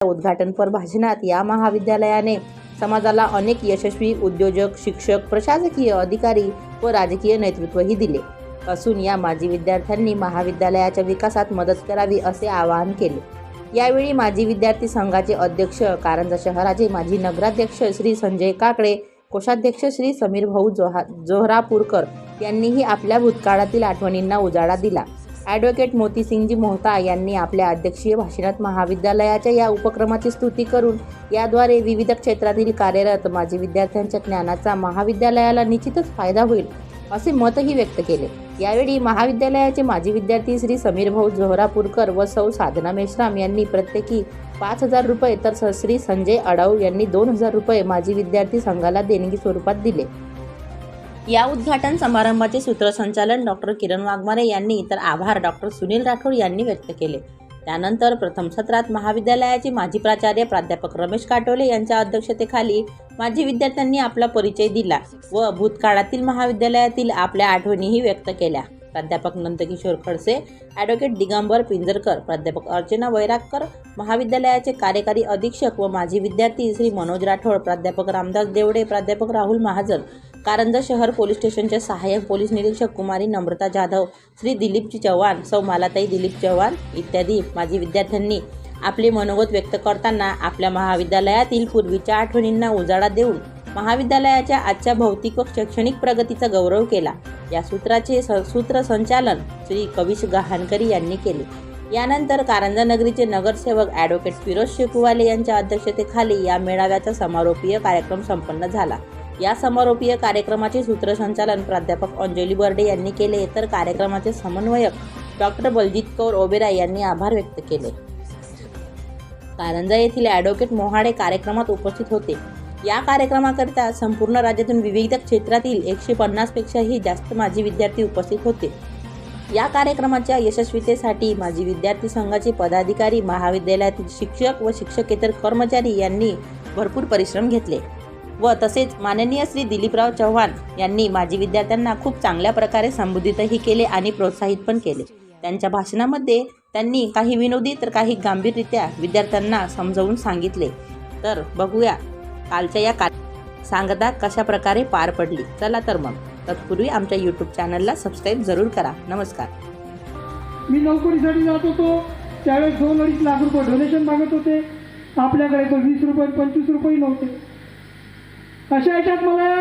उद्घाटनपर भाषणात या महाविद्यालयाने समाजाला अनेक यशस्वी उद्योजक, शिक्षक, प्रशासकीय अधिकारी व राजकीय नेतृत्वही दिले असून या माजी विद्यार्थ्यांनी महाविद्यालयाच्या विकासात मदत करावी असे आवाहन केले। यावेळी माजी विद्यार्थी संघाचे अध्यक्ष, कारंजा शहराचे माजी नगराध्यक्ष श्री संजय काकडे, कोषाध्यक्ष श्री समीर भाऊ जोहरापूरकर यांनीही आपल्या भूतकाळातील आठवणींना उजाळा दिला। ॲडव्होकेट मोतीसिंगजी मोहता यांनी आपल्या अध्यक्षीय भाषणात महाविद्यालयाच्या या उपक्रमाची स्तुती करून याद्वारे विविध क्षेत्रातील कार्यरत माजी विद्यार्थ्यांच्या ज्ञानाचा महाविद्यालयाला निश्चितच फायदा होईल असे मतही व्यक्त केले। यावेळी महाविद्यालयाचे माजी विद्यार्थी श्री समीर भाऊ जोहरापूरकर व सौ साधना मेश्राम यांनी प्रत्येकी 5,000 रुपये तर श्री संजय अडाऊ यांनी 2,000 रुपये माजी विद्यार्थी संघाला देणगी स्वरूपात दिले। या उद्घाटन समारंभाचे सूत्रसंचालन डॉक्टर किरण वाघमारे यांनी तर आभार डॉक्टर सुनील राठोड यांनी व्यक्त केले। त्यानंतर प्रथम सत्रात महाविद्यालयाचे माजी प्राचार्य प्राध्यापक रमेश काटोले यांच्या अध्यक्षतेखाली माजी विद्यार्थ्यांनी आपला परिचय दिला व भूतकाळातील महाविद्यालयातील आपल्या आठवणीही व्यक्त केल्या। प्राध्यापक नंदकिशोर खडसे, ॲडव्होकेट दिगंबर पिंजरकर, प्राध्यापक अर्चना वैरागकर, महाविद्यालयाचे कार्यकारी अधीक्षक व माजी विद्यार्थी श्री मनोज राठोड, प्राध्यापक रामदास देवडे, प्राध्यापक राहुल महाजन, कारंजा शहर पोलीस स्टेशनचे सहाय्यक पोलीस निरीक्षक कुमारी नम्रता जाधव, श्री दिलीपजी चव्हाण, सौ मालाताई दिलीप चव्हाण इत्यादी माजी विद्यार्थ्यांनी आपले मनोगत व्यक्त करताना आपल्या महाविद्यालयातील पूर्वीच्या आठवणींना उजाळा देऊन महाविद्यालयाच्या आजच्या भौतिक व शैक्षणिक प्रगतीचा गौरव केला। या सूत्राचे सूत्रसंचालन श्री कविश गहाणकरी यांनी केले। यानंतर कारंजा नगरीचे नगरसेवक ॲडव्होकेट फिरोज शेकुवाले यांच्या अध्यक्षतेखाली या मेळाव्याचा समारोपीय कार्यक्रम संपन्न झाला। या समारोपीय कार्यक्रमाचे सूत्रसंचालन प्राध्यापक अंजली बर्डे यांनी केले तर कार्यक्रमाचे समन्वयक डॉक्टर बलजीत कौर ओबेराय यांनी आभार व्यक्त केले। कारंजा येथील ॲडव्होकेट मोहाडे कार्यक्रमात उपस्थित होते। या कार्यक्रमाकरिता संपूर्ण राज्यातून विविध क्षेत्रातील 150 पेक्षाही जास्त माजी विद्यार्थी उपस्थित होते। या कार्यक्रमाच्या यशस्वीतेसाठी माजी विद्यार्थी संघाचे पदाधिकारी, महाविद्यालयातील शिक्षक व शिक्षकेतर कर्मचारी यांनी भरपूर परिश्रम घेतले व तसेच माननीय श्री दिलीपराव चव्हाण यांनी माजी विद्यार्थ्यांना खूप चांगल्या प्रकारे संबोधितही केले आणि प्रोत्साहित पण केले। त्यांच्या भाषणामध्ये त्यांनी काही विनोदी तर काही गंभीररित्या विद्यार्थ्यांना समजावून सांगितले। तर बघूया कालच्या या सांगता कशा प्रकारे पार पडली। चला तर मग तत्पूर्वी आमच्या यूट्यूब चॅनलला सबस्क्राईब जरूर करा। नमस्कार। मी नोकरीसाठी जात होतो त्यावेळेस 2-2.5 लाख रुपये डोनेशन मागत होते। आपल्याकडे तो 20 रुपये 25 रुपये नव्हते। अशा याच्यात मला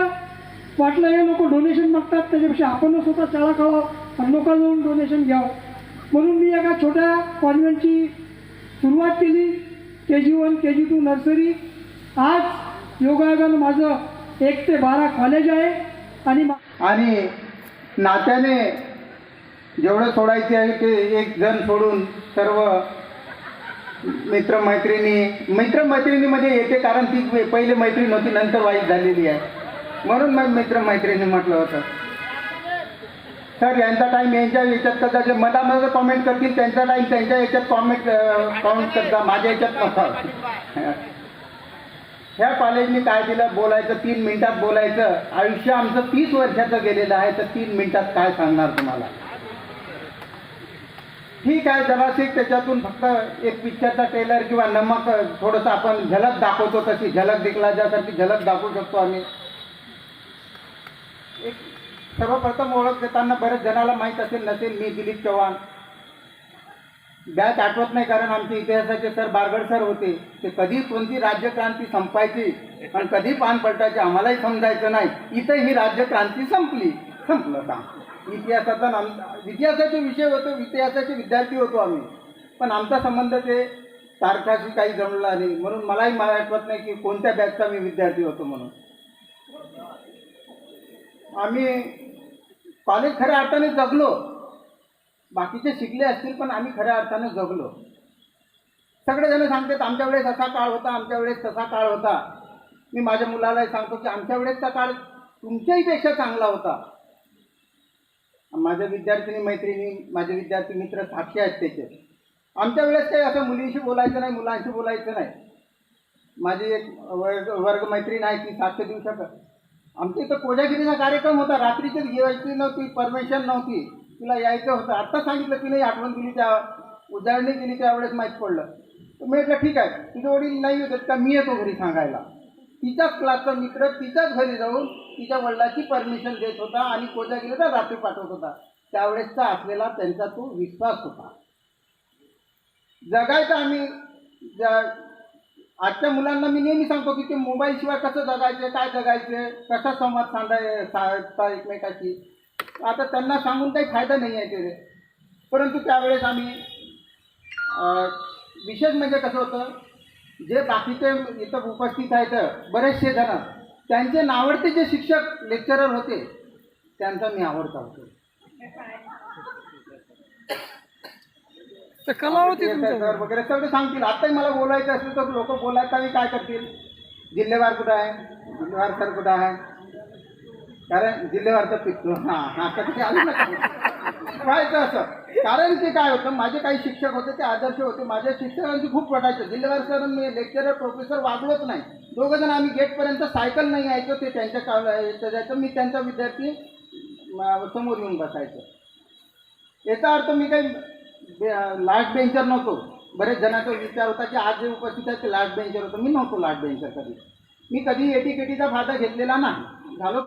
वाटलं हे लोक डोनेशन मागतात त्याच्यापेक्षा आपण स्वतः शाळा काढावं आणि लोकांकडून डोनेशन घ्यावं म्हणून मी एका छोट्या कॉन्व्हेंटची सुरुवात केली। KG1 KG2 nursery. आज योगायोगानं माझं 1 ते 12 कॉलेज आहे आणि नात्याने जेवढं सोडायचे आहे ते एक जण सोडून सर्व मित्रमैत्रिणीमध्ये येते कारण ती पहिले मैत्रीण होती नंतर वाईट झालेली आहे म्हणून मग मित्रमैत्रिणी म्हटलं होतं। सर यांचा टाईम यांच्या याच्यात कदाचित मला कॉमेंट करतील त्यांचा टाईम त्यांच्या याच्यात काउंट करता माझ्या याच्यात नका। ह्या कॉलेजने काय दिलं बोलायचं 3 मिनिटात बोलायचं। आयुष्य आमचं 30 वर्षाचं गेलेलं आहे तर 3 मिनिटात काय सांगणार तुम्हाला। ठीक आहे जराशी त्याच्यातून फक्त एक पिक्चरचा ट्रेलर किंवा नमक थोडंसं आपण झलक दाखवतो तशी झलक दिखला जासारखी झलक दाखवू शकतो आम्ही। एक सर्वप्रथम ओळख देताना बरेच जणाला माहीत असेल नसेल मी दिलीप चव्हाण। बॅच आठवत नाही कारण आमचे इतिहासाचे सर बारगड सर होते। ते कधी कोणती राज्यक्रांती संपायची आणि कधी पान पलटायचे आम्हालाही समजायचं नाही। इथं ही राज्यक्रांती संपली संपलं काम। इतिहासाचे विषय होतो इतिहासाचे विद्यार्थी होतो आम्ही पण आमचा संबंध ते तारखाशी काही जमला नाही म्हणून मलाही आठवत नाही की कोणत्या बॅचचा मी विद्यार्थी होतो म्हणून। आम्ही कॉलेज खऱ्या अर्थाने जगलो। बाकीचे शिकले असतील पण आम्ही खऱ्या अर्थाने जगलो। सगळेजण सांगतात आमच्या वेळेस असा काळ होता आमच्या वेळेस तसा काळ होता। मी माझ्या मुलालाही सांगतो की आमच्या वेळेसचा काळ तुमच्याही पेक्षा चांगला होता। माझ्या विद्यार्थिनी मैत्रिणी माझे विद्यार्थी मित्र साक्षी आहेत त्याचे। आमच्या वेळेस काही असं मुलींशी बोलायचं नाही मुलांशी बोलायचं नाही। माझी एक वर्ग मैत्रीण आहे ती साक्ष देऊ शकत। आमच्या इथं कोजागिरीचा कार्यक्रम होता रात्रीची यायची नव्हती परमिशन नव्हती तिला यायचं होतं। आत्ता सांगितलं तिने आठवण दिली त्या उजाळणी केली त्यावेळेस माहीत पडलं तर मी म्हटलं ठीक आहे, तुझे वडील नाही होतात का, मी येतो घरी सांगायला. तिच्याच क्लासचा मित्र तिच्याच घरी जाऊन तिच्या वडिलाची परमिशन देत होता आणि कोणत्या गेलं तर रात्री पाठवत होता. त्यावेळेसचा असलेला त्यांचा तो विश्वास होता. जगायचं आम्ही आजच्या मुलांना मी नेहमी सांगतो की ते मोबाईलशिवाय कसं जगायचे, काय जगायचे, कसा संवाद साधता एकमेकाशी. आता त्यांना सांगून काही फायदा नाही आहे ते. परंतु त्यावेळेस आम्ही विशेष म्हणजे कसं होतं, जे बाकीचे इथं उपस्थित आहेत बरेचसे जण, त्यांचे नावडते जे शिक्षक लेक्चरर होते त्यांचा मी आवडता होतो. कला होती सर वगैरे सगळं सांगतील. आताही मला बोलायचं असेल तर लोक बोलायचं आणि काय करतील, जिल्हेवार कुठं आहे, जिल्हेवार सर कुठं आहे, कारण जिल्हेवारचं पिकतो. हां कधी आलं ना व्हायचं असं. कारण की काय होतं, माझे काही शिक्षक होते ते आदर्श होते. माझ्या शिक्षकांची खूप पटायचं. जिल्हेवार सर मी लेक्चरर प्रोफेसर वागलोच नाही. दोघं जण आम्ही गेटपर्यंत सायकल नाही यायचो, ते त्यांच्या जायचं, मी त्यांचा विद्यार्थी समोर येऊन बसायचं. याचा अर्थ मी काही लास्ट बेंचर नव्हतो. बरेच जणांचा विचार होता की आज जे उपस्थित आहे ते लास्ट बेंचर होतं. मी नव्हतो लास्ट बेंचर कधी. मी कधी एटीकेटीचा फायदा घेतलेला नाही. झालो